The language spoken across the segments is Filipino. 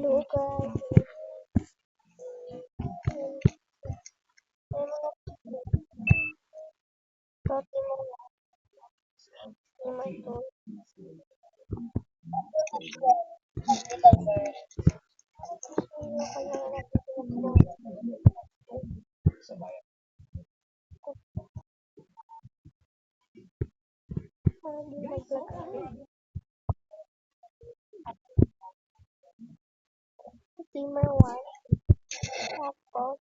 Hello guys. Dati mo naman to. Steamer 1. Tapos,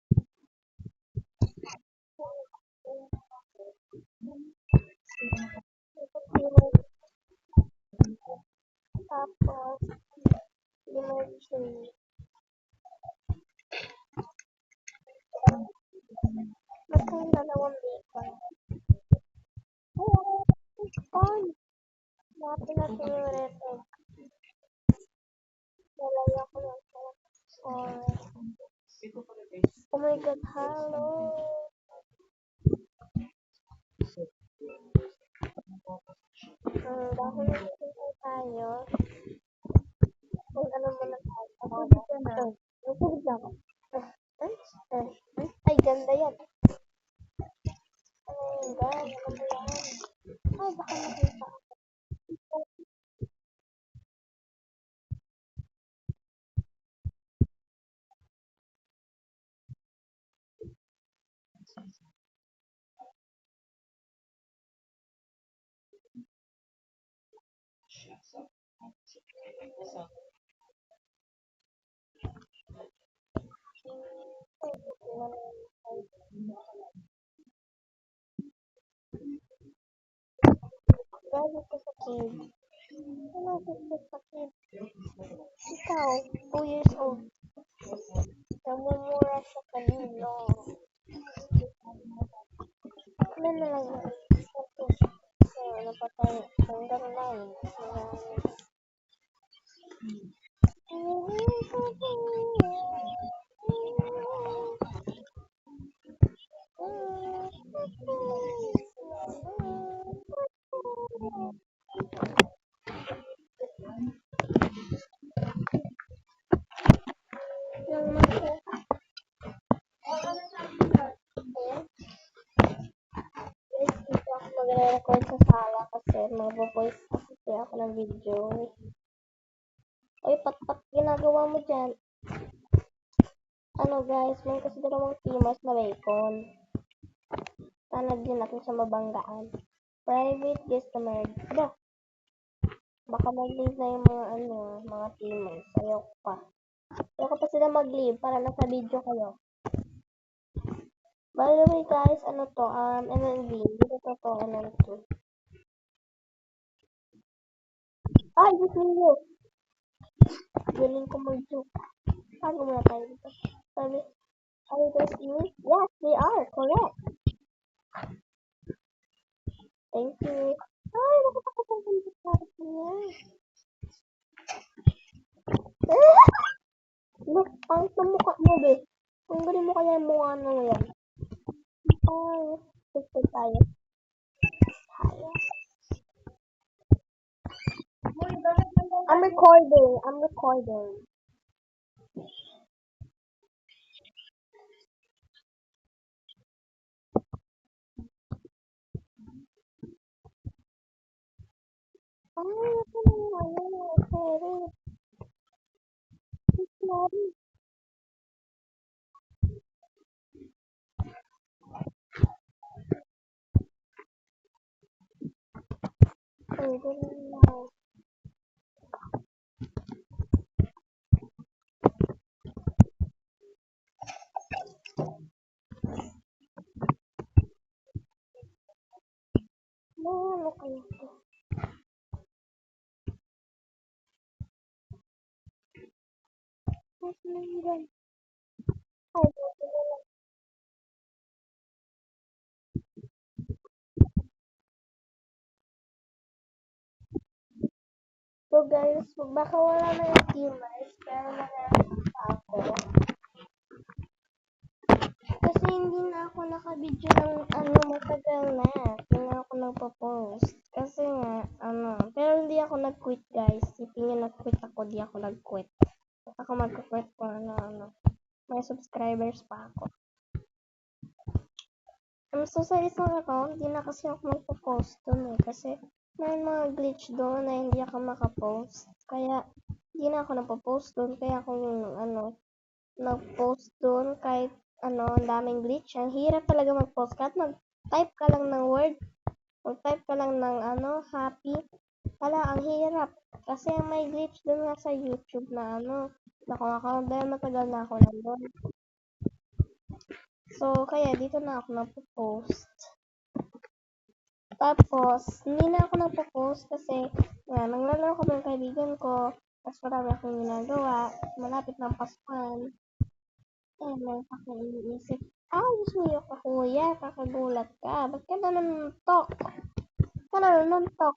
tapos, steamer 3. Magkang dalawang bacon. Oh, bacon! Natin natin yung red egg. Nalaya ko lang sa oh my god, hello! Dahil nagsisimple tayo, kung ano muna tayo. Nagpugod lang ako. Ay, ganda yan. Oh my god, ano ba yan? Ay, baka nakita ako. Galing ko sa kid. Ano ko sa kid? Ikaw, 2 years old. Namumura sa kanino. Ano na lang yan? Ano pa tayo? Hanggang 9. Magre-record sa sala kasi magpo-voice kasi ako ng video. Oy, pat-pat ginagawa mo dyan. Ano guys, may kasi dalawang teamers na bacon. Sana din natin sa mabanggaan. Private guest command. Ba? Baka mag-leave na yung mga teamers. Ayoko pa. Ayoko pa sila mag-leave para nasa video kayo. By the way guys, ano to? MLB. Dito to ML2. Ay, gusto niyo. Galing ko mag-joke. Paano muna tayo dito? Sabi, are you guys in? Yes, they are. Correct. Thank you. Ay, nakapagpapagpapag sa niya. Look, ang mukha mo, be. Ang galing mo kaya yung mukha na yan. Ay, gusto tayo. I'm recording. Ay, ako na yung sorry. Sorry. Ang galing na. Ano kayo ito? Mas nangyari. Ay, so guys, baka wala na yung teamers, pero nangyari pa ako. Kasi hindi na ako nakabidyo ng matagal na. Hindi na ako nagpo-post. Kasi nga, pero hindi ako nag-quit guys. Isipin nyo nag-quit ako, di ako nag-quit. Ako magkukwit ko ano. May subscribers pa ako. So, sa isang account, di na kasi ako magpo-post dun eh. Kasi, may mga glitch doon na hindi ako makapost. Kaya, di na ako nagpo-post dun. Kaya kung nag-post doon kahit ang daming glitch. Ang hirap talaga mag-post. Kahit mag-type ka lang ng word, mag-type ka lang ng happy. Ang hirap. Kasi may glitch doon nga sa YouTube na na kung account dahil matagal na ako nandun. So, kaya dito na ako nagpo-post. Tapos, hindi na ako nagpo-post kasi naglalaro ko ng kaibigan ko. Tapos marami akong ginagawa. Malapit ng Paskuhan. Meron akong iniisip. Diyos mo ka kuya, kakagulat ka. Ba't ka nanuntok? Ka nanuntok?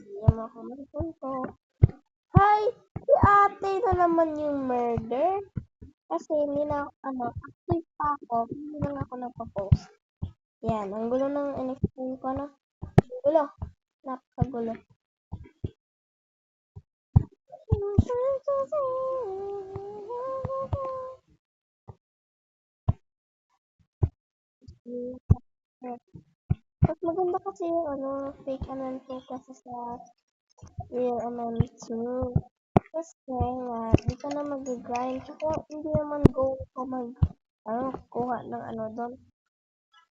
Iyan mo ako nanuntok. Hi! Si ate na naman yung murder. Kasi hindi na active pa ako. Hindi na ako nagpa-post. Yan, ang gulo ng in-explain ko na. Gulo. Napakagulo. Mas maganda kasi yung fake MM2 kasi sa real MM2. Kasi nga, di ka na mag-grind. Tsaka hindi naman go ko kuha ng doon.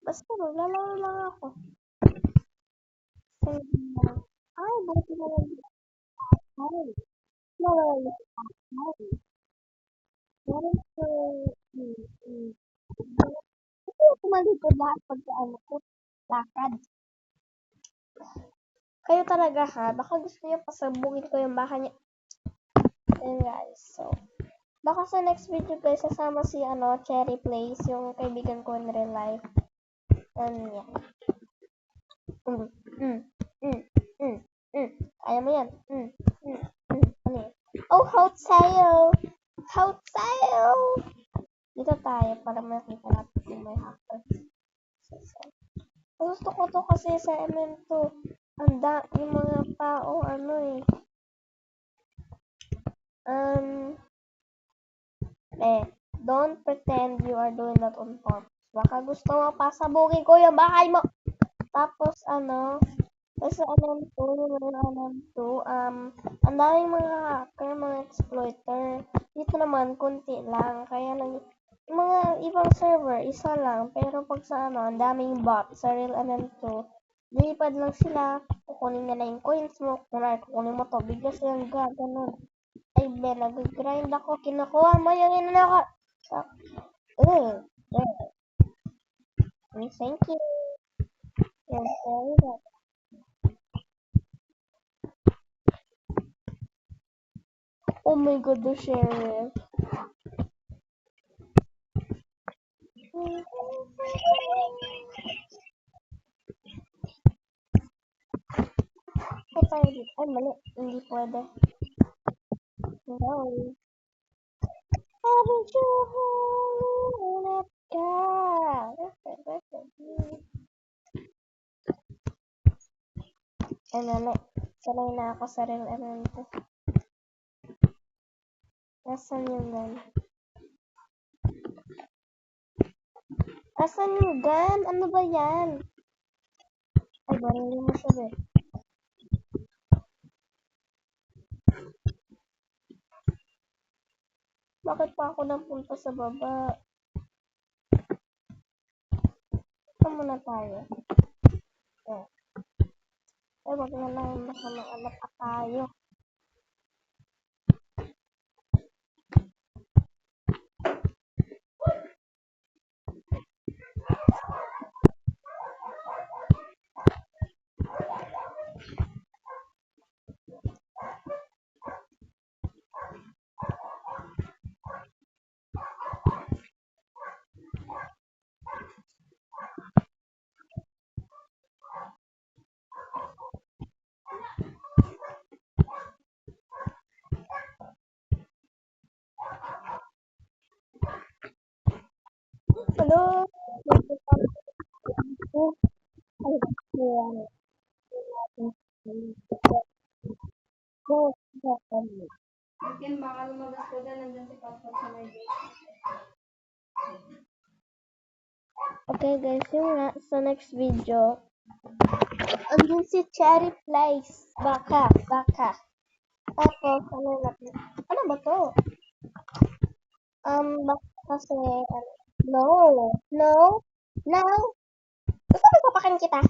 Basta maglalaro lang ako. Kasi buti na lang. Ay, lalaro. Meron ko, kasi tumalikod lahat pagka ko, lakad. Kayo talaga ha, baka gusto niyo pasabugin ko yung bahay niya. Ayun guys, so, baka sa next video guys, sasama si Cherry Place, yung kaibigan ko in real life. Yan. Kaya mo yan. Ano yan? Oh, how tayo! Dito tayo para makita natin kung may hacker. Gusto ko to kasi sa MM2. Yung mga tao, don't pretend you are doing that on purpose. Baka gusto mo pasabugin ko yung bahay mo. Tapos, kasi ang daming mga hacker, mga exploiter. Dito naman, kunti lang. Kaya mga ibang server, isa lang. Pero pag sa ang daming bot sa real MM2, lilipad lang sila. Kukunin nila yung coins mo. Kukunin mo to. Bigla silang gaganon. Ay, nag-grind ako. Kinukuha mo yung inanaka. Thank you. Yes, oh my god, the sheriff. Ay, mali. Hindi pwede. No. Haven't you heard God? Ay, mali. Sanay na ako sa real MM2. Nasaan yung gun? Asan yung gun? Ano ba yan? Ay, barilin mo siya eh. Bakit pa ako napunta sa baba? Ito muna tayo. Ay, wag na lang baka maanap pa tayo. Hello? Akin, baka lumabas ko dyan, nandyan si Papa sa may gate. Okay guys, yun nga, sa next video, andun si Cherry Place. Baka. Tapos, ano ba to? Baka kasi, no. Gusto mo papakin kita?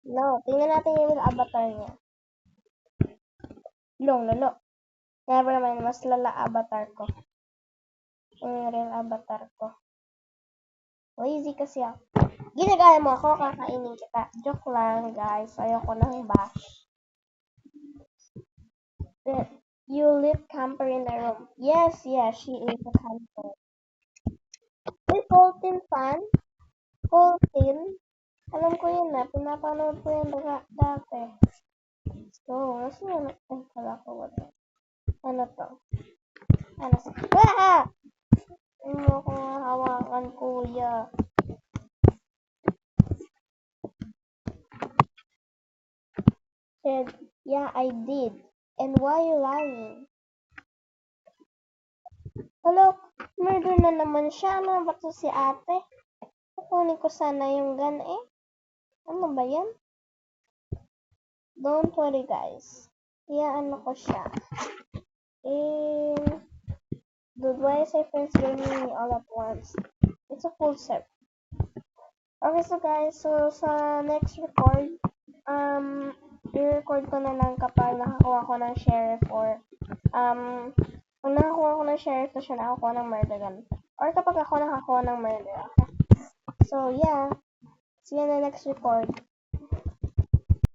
No, tingnan natin yung real avatar niya. Lolo. Never mind, mas lala avatar ko. Yung real avatar ko. Lazy kasi ako. Ginagaya mo ako, kakainin kita. Joke lang, guys. Ayoko nang bash. You leave camper in the room. Yes, she is a camper. Uy, Colton fan? Colton? Alam ko yun na. Pinapanood ko yun dati. So, nasa yun? Ay, kala ko wala. Ano to? Ano sa... Ah! Hindi mo ko hawakan, kuya. Said, yeah, I did. And why you lying? Hello, murder na naman siya. Ano ba to si ate? Kukunin ko sana yung gun eh. Ano ba yan? Don't worry guys. Ano ko siya. Dude, why is my friends joining me all at once? It's a full set. Okay, so guys, sa next record, i-record ko na lang kapag nakakuha ko ng sheriff or, kung nakakuha ko ng sheriff na siya nakakuha ng murder gun. Or kapag ako nakakuha ng murder, okay? So, yeah. See you in the next record.